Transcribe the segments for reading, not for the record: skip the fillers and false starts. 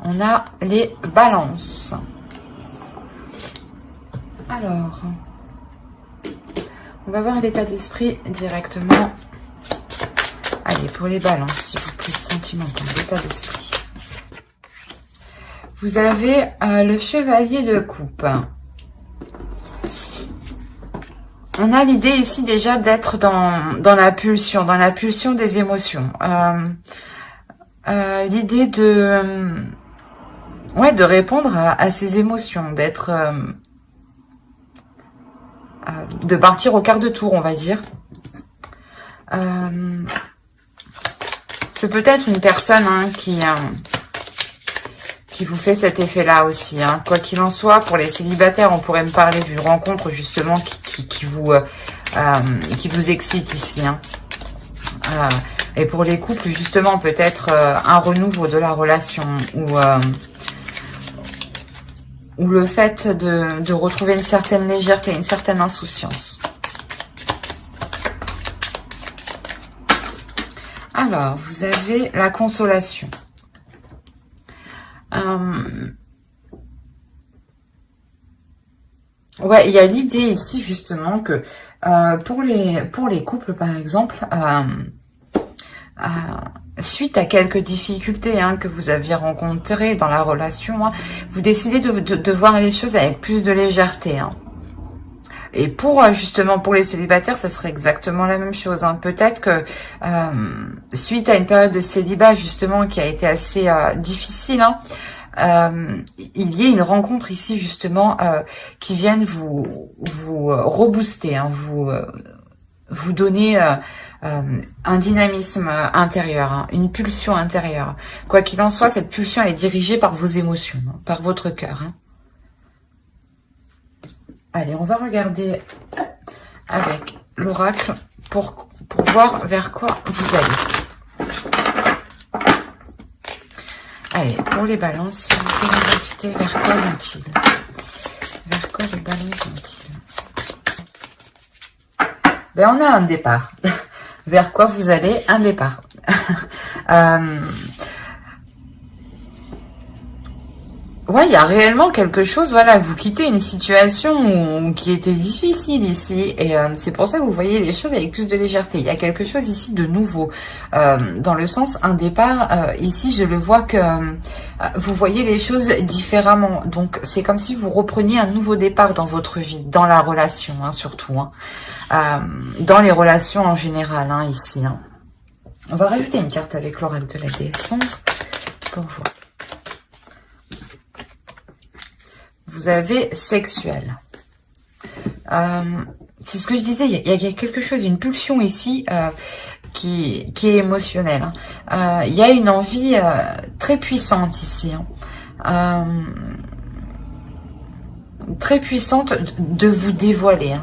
on a les balances. Alors, on va voir l'état d'esprit directement. Allez, pour les balances, s'il vous plaît, sentimental, l'état d'esprit. Vous avez le chevalier de coupe. On a l'idée ici déjà d'être dans la pulsion des émotions. L'idée de répondre à ces émotions, de partir au quart de tour, on va dire. C'est peut-être une personne qui vous fait cet effet-là aussi. Quoi qu'il en soit, pour les célibataires, on pourrait me parler d'une rencontre justement qui vous excite ici. Et pour les couples, justement, peut-être un renouveau de la relation ou le fait de retrouver une certaine légèreté, une certaine insouciance. Alors, vous avez la consolation. Ouais, il y a l'idée ici justement que pour les couples, par exemple, suite à quelques difficultés que vous aviez rencontrées dans la relation, vous décidez de voir les choses avec plus de légèreté. Et justement pour les célibataires, ça serait exactement la même chose. Peut-être que suite à une période de célibat justement qui a été assez difficile, il y a une rencontre ici justement qui vienne vous rebooster, vous donner un dynamisme intérieur, une pulsion intérieure. Quoi qu'il en soit, cette pulsion elle est dirigée par vos émotions, par votre cœur. Allez, on va regarder avec l'oracle pour voir vers quoi vous allez. Allez, pour les balances, s'il vous plaît, les entités, vers quoi vont-ils? Vers quoi les balances vont-ils? On a un départ. Vers quoi vous allez? Un départ. Ouais, il y a réellement quelque chose, voilà, vous quittez une situation qui était difficile ici, et c'est pour ça que vous voyez les choses avec plus de légèreté. Il y a quelque chose ici de nouveau, dans le sens, un départ, ici je le vois que vous voyez les choses différemment, donc c'est comme si vous repreniez un nouveau départ dans votre vie, dans la relation, surtout, dans les relations en général, ici. On va rajouter une carte avec l'oracle de la déesse sombre, pour voir. Vous avez sexuel. C'est ce que je disais, il y a quelque chose, une pulsion ici qui est émotionnelle. Il y a une envie très puissante ici. Très puissante de vous dévoiler.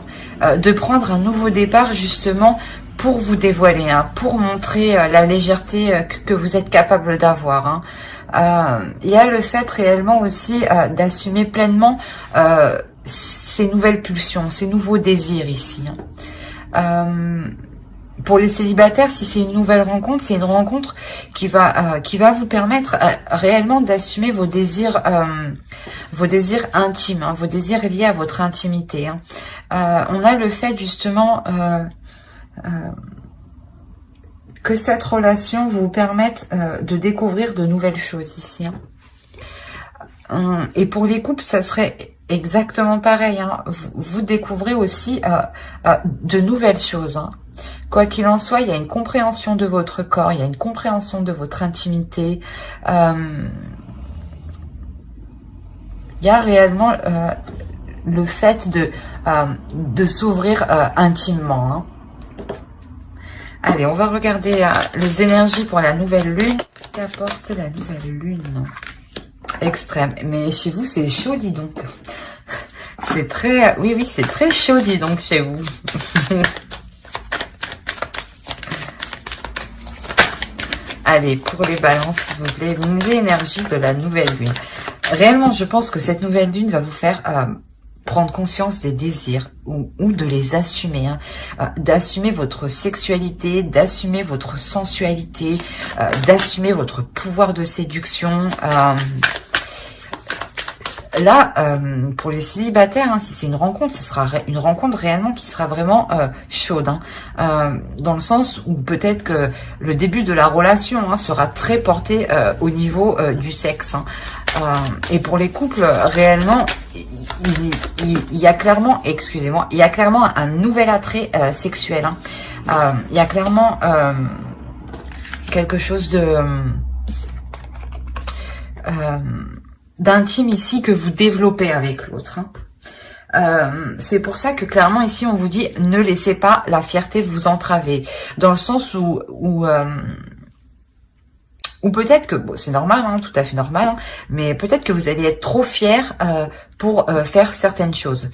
De prendre un nouveau départ justement pour vous dévoiler, pour montrer la légèreté que vous êtes capable d'avoir. Il y a le fait réellement aussi d'assumer pleinement ces nouvelles pulsions, ces nouveaux désirs ici. Pour les célibataires, si c'est une nouvelle rencontre, c'est une rencontre qui va vous permettre réellement d'assumer vos désirs intimes, vos désirs liés à votre intimité. On a le fait justement que cette relation vous permette de découvrir de nouvelles choses ici. Et pour les couples, ça serait exactement pareil. Vous découvrez aussi de nouvelles choses. Quoi qu'il en soit, il y a une compréhension de votre corps, il y a une compréhension de votre intimité. Il y a réellement le fait de s'ouvrir intimement. Allez, on va regarder les énergies pour la nouvelle lune. Qu'apporte la nouvelle lune? Extrême. Mais chez vous, c'est chaud, dis donc. C'est très... Oui, c'est très chaud, dis donc, chez vous. Allez, pour les balances, s'il vous plaît, l'énergie de la nouvelle lune. Réellement, je pense que cette nouvelle lune va vous faire prendre conscience des désirs ou de les assumer, hein, d'assumer votre sexualité, d'assumer votre sensualité, d'assumer votre pouvoir de séduction. Là, pour les célibataires, hein, si c'est une rencontre, ce sera une rencontre réellement qui sera vraiment chaude, hein, dans le sens où peut-être que le début de la relation, hein, sera très porté au niveau du sexe, hein. Et pour les couples, réellement, il y a clairement, excusez-moi, il y a clairement un nouvel attrait sexuel, hein. Il y a clairement quelque chose de d'intime ici que vous développez avec l'autre, hein. C'est pour ça que clairement ici on vous dit ne laissez pas la fierté vous entraver, dans le sens où peut-être que, bon, c'est normal, hein, tout à fait normal, hein, mais peut-être que vous allez être trop fier pour faire certaines choses.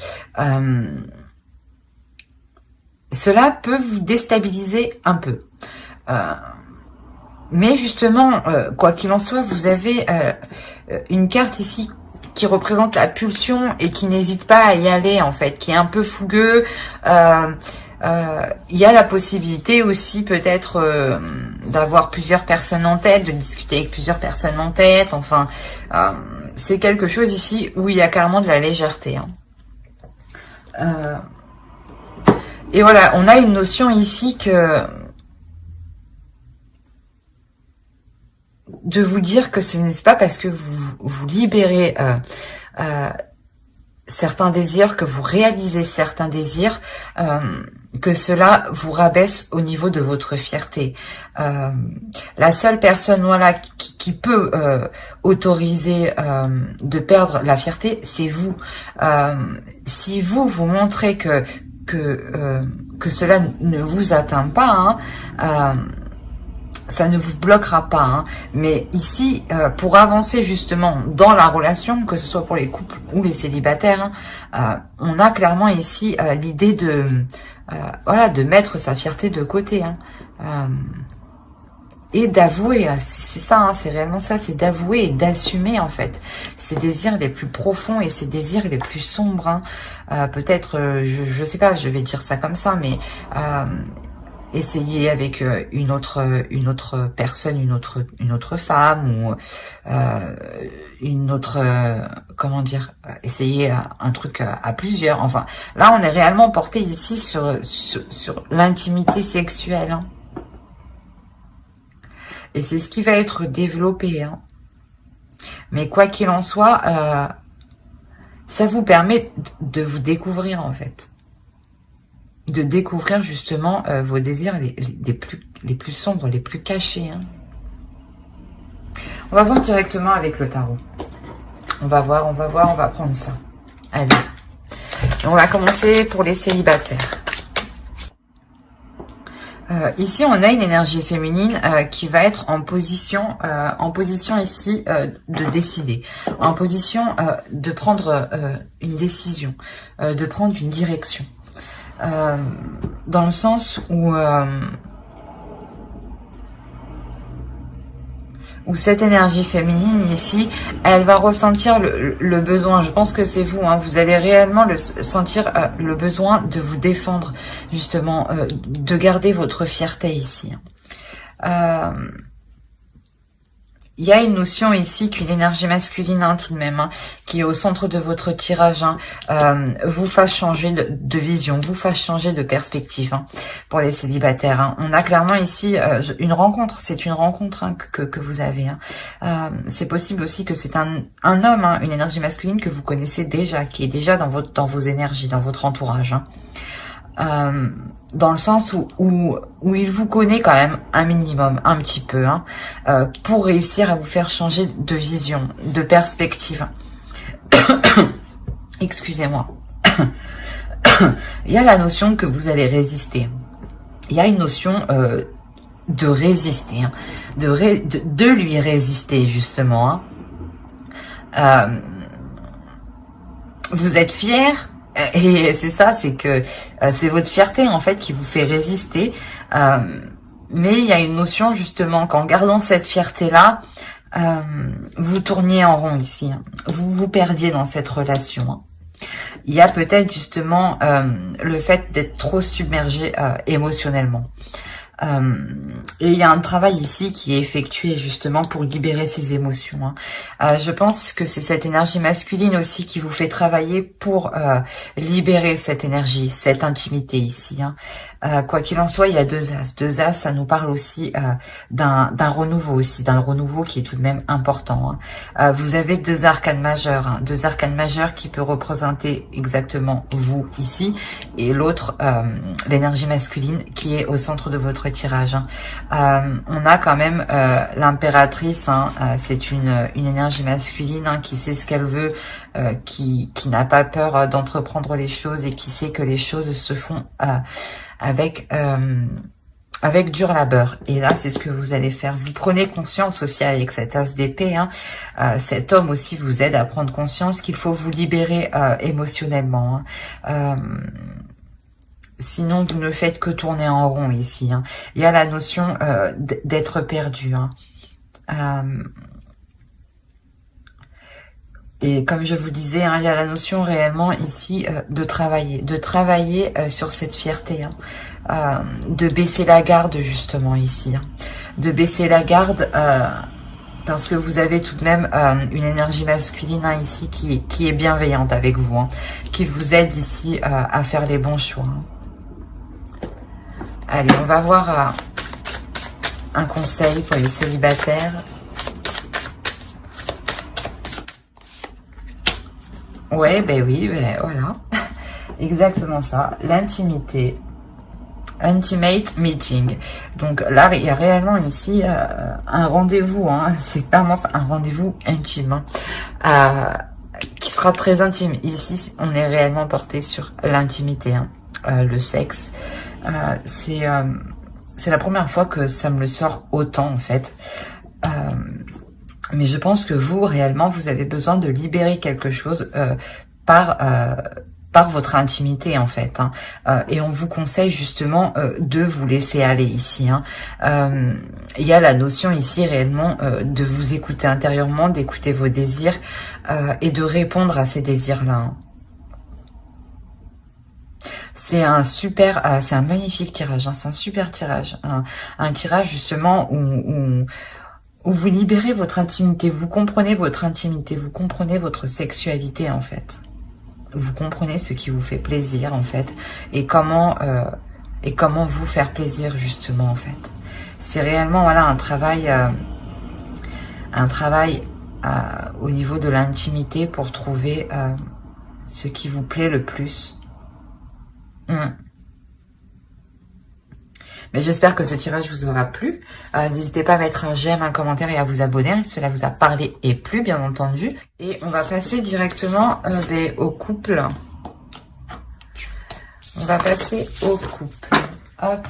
Cela peut vous déstabiliser un peu. Mais justement, quoi qu'il en soit, vous avez une carte ici qui représente la pulsion et qui n'hésite pas à y aller, en fait, qui est un peu fougueux. Il y a la possibilité aussi peut-être d'avoir plusieurs personnes en tête, de discuter avec plusieurs personnes en tête. Enfin, c'est quelque chose ici où il y a carrément de la légèreté, hein. Et voilà, on a une notion ici que de vous dire que ce n'est pas parce que vous libérez certains désirs, que vous réalisez certains désirs, que cela vous rabaisse au niveau de votre fierté. La seule personne, voilà, qui peut autoriser de perdre la fierté, c'est vous. Si vous montrez que cela ne vous atteint pas, hein, ça ne vous bloquera pas, hein. Mais ici, pour avancer justement dans la relation, que ce soit pour les couples ou les célibataires, hein, on a clairement ici l'idée de voilà, de mettre sa fierté de côté, hein, et d'avouer, c'est ça, hein, c'est réellement ça, c'est d'avouer et d'assumer en fait ses désirs les plus profonds et ses désirs les plus sombres, hein. Peut-être, je sais pas, je vais dire ça comme ça, mais essayer avec une autre personne, une autre femme, ou une autre, comment dire, essayer un truc à plusieurs. Enfin, là, on est réellement porté ici sur l'intimité sexuelle, hein. Et c'est ce qui va être développé, hein. Mais quoi qu'il en soit, ça vous permet de vous découvrir, en fait. De découvrir justement vos désirs les plus sombres, les plus cachés, hein. On va voir directement avec le tarot. On va voir, on va prendre ça. Allez. Et on va commencer pour les célibataires. Ici, on a une énergie féminine qui va être en position ici de décider, en position de prendre une décision, de prendre une direction. Dans le sens où cette énergie féminine ici, elle va ressentir le besoin. Je pense que c'est vous, hein, vous allez réellement sentir le besoin de vous défendre, justement, de garder votre fierté ici. Il y a une notion ici qu'une énergie masculine, hein, tout de même, hein, qui est au centre de votre tirage, hein, vous fasse changer de vision, vous fasse changer de perspective, hein, pour les célibataires, hein. On a clairement ici une rencontre, c'est une rencontre, hein, que vous avez, hein. C'est possible aussi que c'est un homme, hein, une énergie masculine que vous connaissez déjà, qui est déjà dans vos énergies, dans votre entourage, hein. Dans le sens où il vous connaît quand même un minimum, un petit peu, hein, pour réussir à vous faire changer de vision, de perspective. Excusez-moi. Il y a la notion que vous allez résister. Il y a une notion de résister, hein, de lui résister justement, hein. Vous êtes fier. Et c'est ça, c'est que c'est votre fierté en fait qui vous fait résister. Mais il y a une notion justement qu'en gardant cette fierté-là, vous tourniez en rond ici, hein. Vous vous perdiez dans cette relation, hein. Il y a peut-être justement le fait d'être trop submergé émotionnellement. Et il y a un travail ici qui est effectué justement pour libérer ses émotions. Je pense que c'est cette énergie masculine aussi qui vous fait travailler pour libérer cette énergie, cette intimité ici. Quoi qu'il en soit, il y a deux as. Deux as, ça nous parle aussi d'un renouveau aussi, d'un renouveau qui est tout de même important. Vous avez deux arcanes majeurs, deux arcanes majeurs qui peut représenter exactement vous ici, et l'autre, l'énergie masculine qui est au centre de votre tirage. On a quand même l'impératrice, c'est une énergie masculine qui sait ce qu'elle veut, qui n'a pas peur d'entreprendre les choses et qui sait que les choses se font avec dur labeur. Et là, c'est ce que vous allez faire. Vous prenez conscience aussi avec cet as d'épée. Cet homme aussi vous aide à prendre conscience qu'il faut vous libérer émotionnellement. Sinon, vous ne faites que tourner en rond ici. Il y a la notion d'être perdu. Et comme je vous disais, il y a la notion réellement ici de travailler sur cette fierté, de baisser la garde justement ici, de baisser la garde parce que vous avez tout de même une énergie masculine ici qui est bienveillante avec vous, qui vous aide ici à faire les bons choix. Allez, on va voir un conseil pour les célibataires. Ouais, ben oui, ben voilà. Exactement ça. L'intimité. Intimate meeting. Donc là, il y a réellement ici un rendez-vous. C'est clairement un rendez-vous intime. Qui sera très intime. Ici, on est réellement porté sur l'intimité. Le sexe. C'est la première fois que ça me le sort autant, en fait. Mais je pense que vous, réellement, vous avez besoin de libérer quelque chose par votre intimité, en fait. Et on vous conseille justement de vous laisser aller ici. Il y a la notion ici, réellement, de vous écouter intérieurement, d'écouter vos désirs et de répondre à ces désirs-là. C'est un super, c'est un magnifique tirage, c'est un super tirage. Un tirage, justement, où vous libérez votre intimité, vous comprenez votre intimité, vous comprenez votre sexualité en fait. Vous comprenez ce qui vous fait plaisir en fait et comment vous faire plaisir justement en fait. C'est réellement voilà un travail au niveau de l'intimité pour trouver ce qui vous plaît le plus. Mais j'espère que ce tirage vous aura plu. N'hésitez pas à mettre un j'aime, un commentaire et à vous abonner. Cela vous a parlé et plu, bien entendu. Et on va passer directement au couple. On va passer au couple. Hop,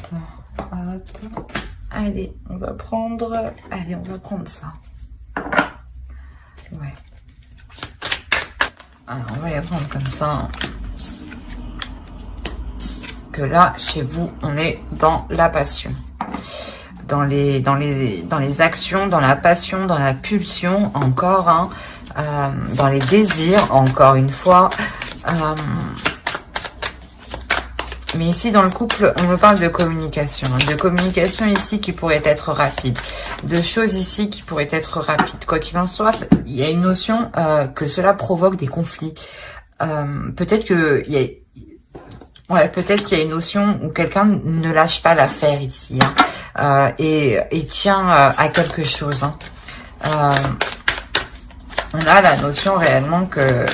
hop. Allez, on va prendre ça. Ouais. Alors, on va les prendre comme ça. Que là, chez vous, on est dans la passion. Dans les actions, dans la passion, dans la pulsion, encore, dans les désirs, encore une fois. Mais ici, dans le couple, on me parle de communication. De communication ici qui pourrait être rapide. De choses ici qui pourraient être rapides. Quoi qu'il en soit, il y a une notion que cela provoque des conflits. Peut-être qu'il y a... Ouais, peut-être qu'il y a une notion où quelqu'un ne lâche pas l'affaire ici et tient à quelque chose. On a la notion réellement que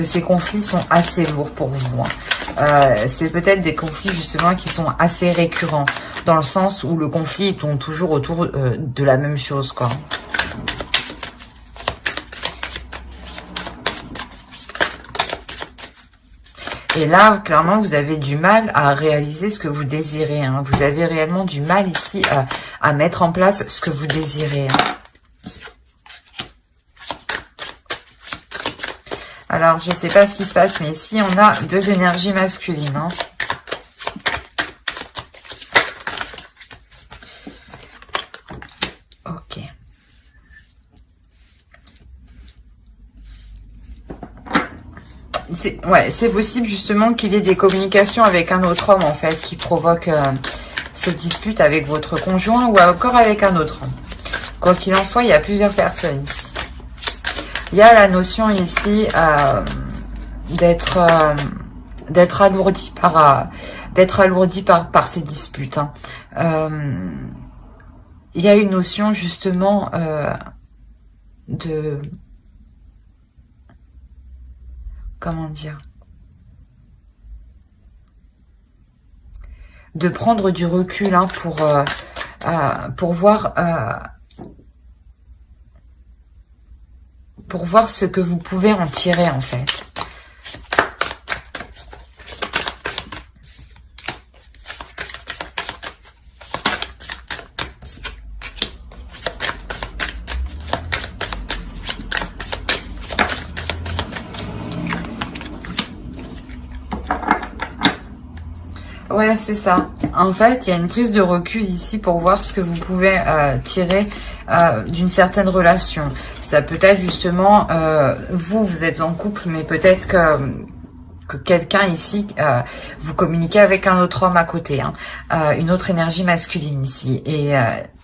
ces conflits sont assez lourds pour vous. C'est peut-être des conflits justement qui sont assez récurrents dans le sens où le conflit tourne toujours autour de la même chose, quoi. Et là, clairement, vous avez du mal à réaliser ce que vous désirez. Vous avez réellement du mal ici à mettre en place ce que vous désirez. Alors, je ne sais pas ce qui se passe, mais ici, on a deux énergies masculines. Ok. c'est possible justement qu'il y ait des communications avec un autre homme en fait qui provoque ces disputes avec votre conjoint ou encore avec un autre homme. Quoi qu'il en soit, il y a plusieurs personnes ici. Il y a la notion ici d'être alourdi par ces disputes. Hein. Il y a une notion justement de... Comment dire? De prendre du recul hein, pour voir ce que vous pouvez en tirer en fait. Ouais, c'est ça. En fait, il y a une prise de recul ici pour voir ce que vous pouvez tirer d'une certaine relation. Ça peut être justement, vous êtes en couple, mais peut-être que quelqu'un ici, vous communiquez avec un autre homme à côté, hein, une autre énergie masculine ici. Et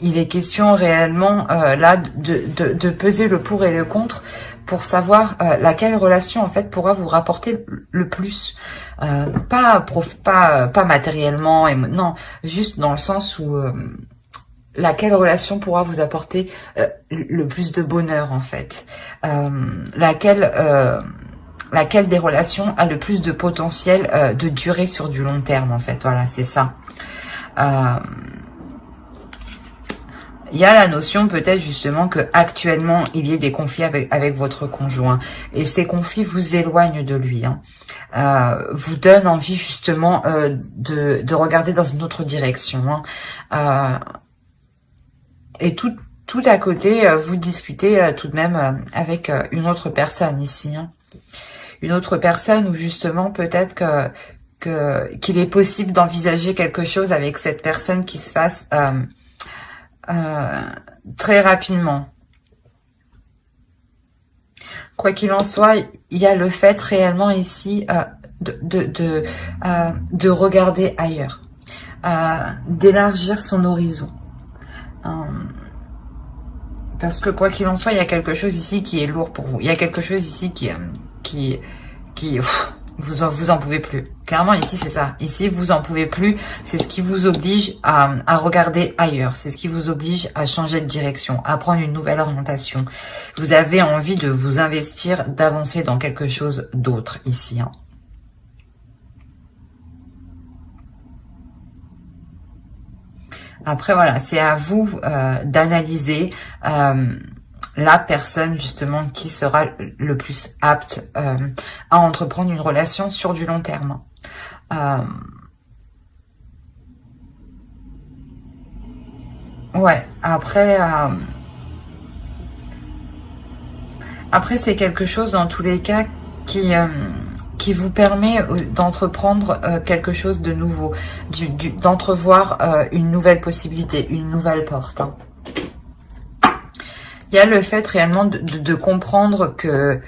il est question réellement là de peser le pour et le contre pour savoir laquelle relation en fait pourra vous rapporter le plus. Pas matériellement, non, juste dans le sens où laquelle relation pourra vous apporter le plus de bonheur en fait. Laquelle des relations a le plus de potentiel de durer sur du long terme en fait. Voilà, c'est ça. Il y a la notion peut-être justement que actuellement il y ait des conflits avec votre conjoint et ces conflits vous éloignent de lui, hein. Vous donnent envie justement de regarder dans une autre direction, hein. Et tout à côté, vous discutez tout de même avec une autre personne ici, hein. Une autre personne où justement peut-être qu'il est possible d'envisager quelque chose avec cette personne qui se fasse très rapidement. Quoi qu'il en soit, il y a le fait réellement ici de regarder ailleurs, d'élargir son horizon. Parce que quoi qu'il en soit, il y a quelque chose ici qui est lourd pour vous. Il y a quelque chose ici qui vous en pouvez plus. Clairement, ici, c'est ça. Ici, vous en pouvez plus. C'est ce qui vous oblige à regarder ailleurs. C'est ce qui vous oblige à changer de direction, à prendre une nouvelle orientation. Vous avez envie de vous investir, d'avancer dans quelque chose d'autre ici, hein. Après, voilà, c'est à vous d'analyser la personne justement qui sera le plus apte à entreprendre une relation sur du long terme. Ouais, après c'est quelque chose dans tous les cas qui vous permet d'entreprendre quelque chose de nouveau, d'entrevoir une nouvelle possibilité, une nouvelle porte, hein. Il y a le fait réellement de comprendre que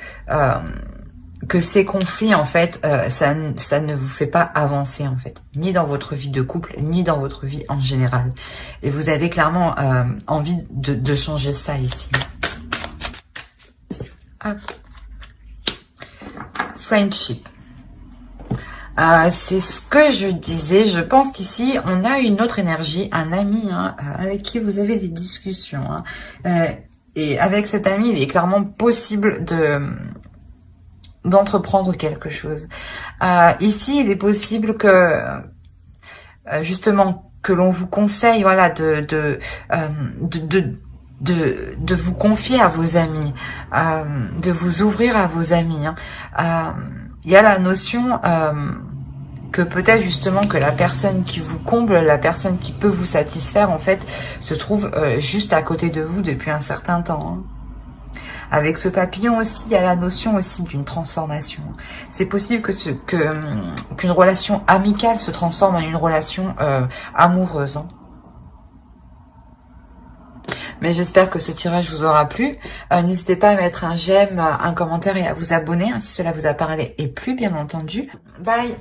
ces conflits, en fait, ça ne vous fait pas avancer, en fait, ni dans votre vie de couple, ni dans votre vie en général. Et vous avez clairement envie de changer ça ici. Hop. Friendship. C'est ce que je disais. Je pense qu'ici, on a une autre énergie, un ami hein, avec qui vous avez des discussions. Hein. Et avec cet ami, il est clairement possible d'entreprendre quelque chose. Ici, il est possible que, justement, que l'on vous conseille, voilà, de vous confier à vos amis, de vous ouvrir à vos amis. Hein. Il y a la notion que peut-être justement que la personne qui vous comble, la personne qui peut vous satisfaire, en fait, se trouve juste à côté de vous depuis un certain temps. Hein. Avec ce papillon aussi, il y a la notion aussi d'une transformation. C'est possible qu'une relation amicale se transforme en une relation amoureuse. Hein. Mais j'espère que ce tirage vous aura plu. N'hésitez pas à mettre un j'aime, un commentaire et à vous abonner, hein, si cela vous a parlé et plu, bien entendu. Bye!